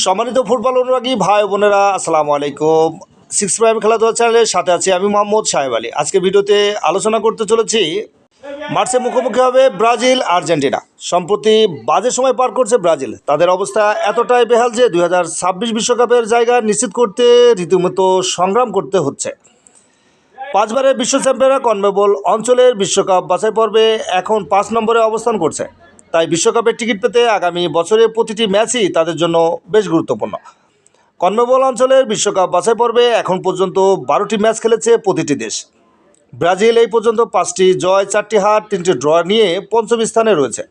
সম্মানিত ফুটবল অনুরাগী ভাই বোনেরা, আসসালামু আলাইকুম। সিক্স প্রাইম খেলাধুলা চ্যানেলের সাথে আছি আমি মোহাম্মদ সাহেব আলী। আজকে ভিডিওতে আলোচনা করতে চলেছি মার্চে মুখোমুখি হবে ব্রাজিল আর্জেন্টিনা। সম্প্রতি বাজে সময় পার করছে ব্রাজিল। তাদের অবস্থা এতটাই বেহাল যে 2026 বিশ্বকাপের জায়গা নিশ্চিত করতে রীতিমতো সংগ্রাম করতে হচ্ছে। 5 বারের বিশ্ব চ্যাম্পিয়নরা কনমেবল অঞ্চলের বিশ্বকাপ বাছাই পর্বে এখন 5 নম্বরে অবস্থান করছে। তাই বিশ্বকাপের টিকিট পেতে আগামী বছরের প্রতিটি ম্যাচই তাদের জন্য বেশ গুরুত্বপূর্ণ। কনমেবল অঞ্চলের বিশ্বকাপ বাছাই পর্বে এখন পর্যন্ত 12টি ম্যাচ খেলেছে প্রতিটি দেশ। ব্রাজিল এই পর্যন্ত 5টি জয়, 4টি হার, 3টি ড্র নিয়ে পঞ্চম স্থানে রয়েছে।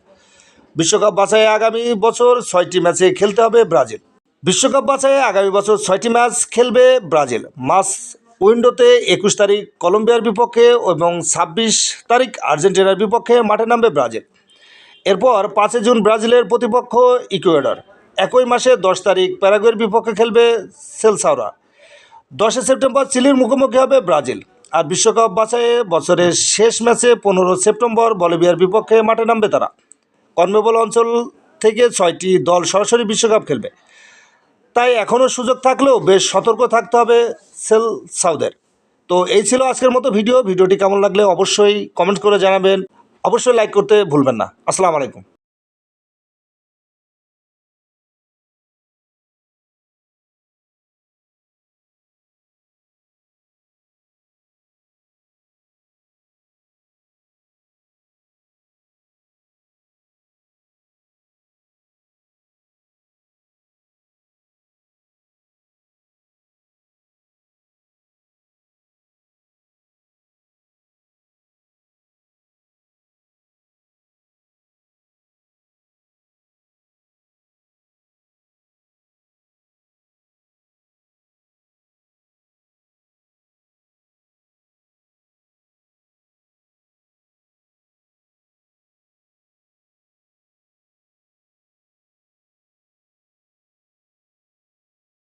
বিশ্বকাপ বাছাইয়ে আগামী বছর 6টি ম্যাচে খেলতে হবে ব্রাজিল। বিশ্বকাপ বাছাইয়ে আগামী বছর 6টি ম্যাচ খেলবে ব্রাজিল। মার্চ উইন্ডোতে 21 তারিখ কলম্বিয়ার বিপক্ষে এবং 26 তারিখ আর্জেন্টিনার বিপক্ষে মাঠে নামবে ব্রাজিল। এরপর 5 জুন ব্রাজিলের প্রতিপক্ষ ইকুয়েডর। একই মাসে 10 তারিখ প্যারাগুয়ের বিপক্ষে খেলবে সেলসাওরা। 10 সেপ্টেম্বর চিলির মুখোমুখি হবে ব্রাজিল। আর বিশ্বকাপ বাছাইয়ে বছরের শেষ ম্যাচে 15 সেপ্টেম্বর বলিভিয়ার বিপক্ষে মাঠে নামবে তারা। কনমেবল অঞ্চল থেকে 6টি দল সরাসরি বিশ্বকাপ খেলবে। তাই এখনও সুযোগ থাকলেও বেশ সতর্ক থাকতে হবে সেলসাওদের। তো এই ছিল আজকের মতো ভিডিওটি কেমন লাগলে অবশ্যই কমেন্ট করে জানাবেন। অবশ্যই লাইক করতে ভুলবেন না। আসসালামু আলাইকুম।